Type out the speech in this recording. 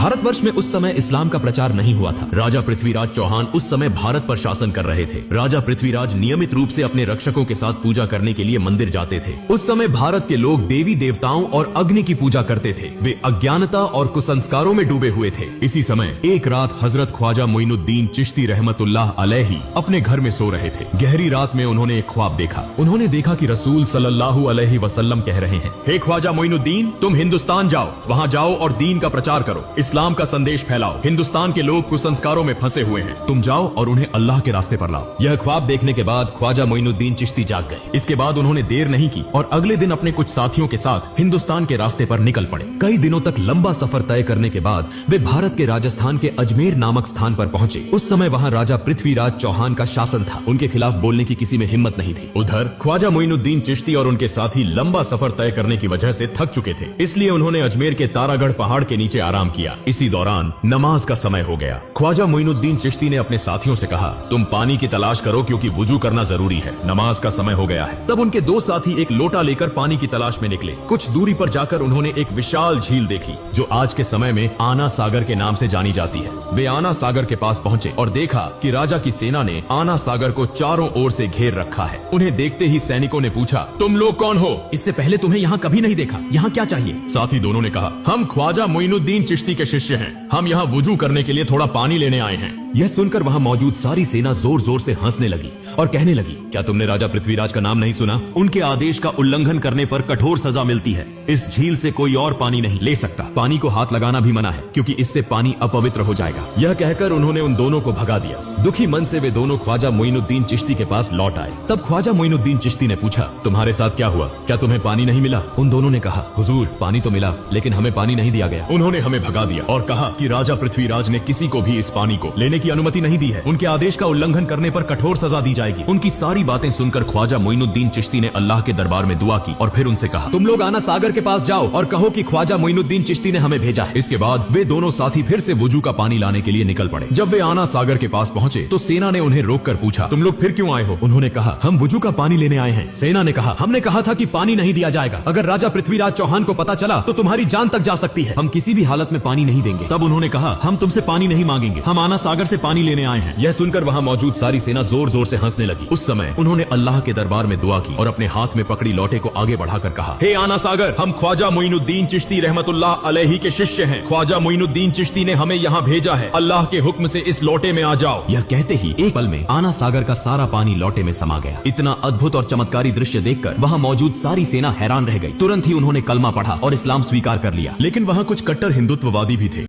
भारतवर्ष में उस समय इस्लाम का प्रचार नहीं हुआ था। राजा पृथ्वीराज चौहान उस समय भारत पर शासन कर रहे थे। राजा पृथ्वीराज नियमित रूप से अपने रक्षकों के साथ पूजा करने के लिए मंदिर जाते थे। उस समय भारत के लोग देवी देवताओं और अग्नि की पूजा करते थे। वे अज्ञानता और कुसंस्कारों में डूबे हुए थे। इसी समय एक रात हजरत ख्वाजा मोइनुद्दीन चिश्ती रहमतुल्लाह अलैहि अपने घर में सो रहे थे। गहरी रात में उन्होंने एक ख्वाब देखा। उन्होंने देखा कि रसूल सल्लल्लाहु अलैहि वसल्लम कह रहे हैं, हे ख्वाजा मोइनुद्दीन, तुम हिंदुस्तान जाओ, वहाँ जाओ और दीन का प्रचार करो, इस्लाम का संदेश फैलाओ। हिंदुस्तान के लोग कुसंस्कारों में फंसे हुए हैं, तुम जाओ और उन्हें अल्लाह के रास्ते पर लाओ। यह ख्वाब देखने के बाद ख्वाजा मोइनुद्दीन चिश्ती जाग गए। इसके बाद उन्होंने देर नहीं की और अगले दिन अपने कुछ साथियों के साथ हिंदुस्तान के रास्ते पर निकल पड़े। कई दिनों तक लंबा सफर तय करने के बाद वे भारत के राजस्थान के अजमेर नामक स्थान पर पहुंचे। उस समय वहाँ राजा पृथ्वीराज चौहान का शासन था। उनके खिलाफ बोलने की किसी में हिम्मत नहीं थी। उधर ख्वाजा मोइनुद्दीन चिश्ती और उनके साथी लंबा सफर तय करने की वजह से थक चुके थे, इसलिए उन्होंने अजमेर के तारागढ़ पहाड़ के नीचे आराम किया। इसी दौरान नमाज का समय हो गया। ख्वाजा मोइनुद्दीन चिश्ती ने अपने साथियों से कहा, तुम पानी की तलाश करो क्योंकि वुजू करना जरूरी है, नमाज का समय हो गया है। तब उनके दो साथी एक लोटा लेकर पानी की तलाश में निकले। कुछ दूरी पर जाकर उन्होंने एक विशाल झील देखी जो आज के समय में आना सागर के नाम से जानी जाती है। वे आना सागर के पास पहुंचे और देखा कि राजा की सेना ने आना सागर को चारों ओर से घेर रखा है। उन्हें देखते ही सैनिकों ने पूछा, तुम लोग कौन हो? इससे पहले तुम्हें यहाँ कभी नहीं देखा, यहाँ क्या चाहिए? साथी दोनों ने कहा, हम ख्वाजा मोइनुद्दीन चिश्ती के शिष्य हैं, हम यहाँ वुजू करने के लिए थोड़ा पानी लेने आए हैं। यह सुनकर वहाँ मौजूद सारी सेना जोर जोर से हंसने लगी और कहने लगी, क्या तुमने राजा पृथ्वीराज का नाम नहीं सुना? उनके आदेश का उल्लंघन करने पर कठोर सजा मिलती है। इस झील से कोई और पानी नहीं ले सकता। पानी को हाथ लगाना भी मना है क्योंकि इससे पानी अपवित्र हो जाएगा। यह कहकर उन्होंने उन दोनों को भगा दिया। दुखी मन से वे दोनों ख्वाजा मोइनुद्दीन चिश्ती के पास लौट आए। तब ख्वाजा मोइनुद्दीन चिश्ती ने पूछा, तुम्हारे साथ क्या हुआ? क्या तुम्हें पानी नहीं मिला? उन दोनों ने कहा, हुजूर, पानी तो मिला लेकिन हमें पानी नहीं दिया गया। उन्होंने हमें भगा दिया और कहा कि राजा पृथ्वीराज ने किसी को भी इस पानी को लेने की अनुमति नहीं दी है। उनके आदेश का उल्लंघन करने पर कठोर सजा दी जाएगी। उनकी सारी बातें सुनकर ख्वाजा मोइनुद्दीन चिश्ती ने अल्लाह के दरबार में दुआ की और फिर उनसे कहा, तुम लोग आना सागर के पास जाओ और कहो कि ख्वाजा मोइनुद्दीन चिश्ती ने हमें भेजा है। इसके बाद वे दोनों साथी फिर से वुजू का पानी लाने के लिए निकल पड़े। जब वे आना सागर के पास पहुंचे तो सेना ने उन्हें रोककर पूछा, तुम लोग फिर क्यों आए हो? उन्होंने कहा, हम वुजू का पानी लेने आए हैं। सेना ने कहा, हमने कहा था कि पानी नहीं दिया जाएगा। अगर राजा पृथ्वीराज चौहान को पता चला तो तुम्हारी जान तक जा सकती है। हम किसी भी हालत में पानी नहीं देंगे। तब उन्होंने कहा, हम तुमसे पानी नहीं मांगेंगे, हम आना सागर से पानी लेने आए हैं। यह सुनकर वहाँ मौजूद सारी सेना जोर जोर से हंसने लगी। उस समय उन्होंने अल्लाह के दरबार में दुआ की और अपने हाथ में पकड़ी लोटे को आगे बढ़ाकर कहा, हे आना सागर, हम ख्वाजा मोइनुद्दीन चिश्ती रहमतुल्लाह अलैहि के शिष्य हैं। ख्वाजा मोइनुद्दीन चिश्ती ने हमें यहाँ भेजा है। अल्लाह के हुक्म से इस लोटे में आ जाओ। यह कहते ही एक पल में आना सागर का सारा पानी लोटे में समा गया। इतना अद्भुत और चमत्कारी दृश्य देखकर वहाँ मौजूद सारी सेना हैरान रह गई। तुरंत ही उन्होंने कलमा पढ़ा और इस्लाम स्वीकार कर लिया। लेकिन वहाँ कुछ कट्टर हिंदुत्ववादी भी थे।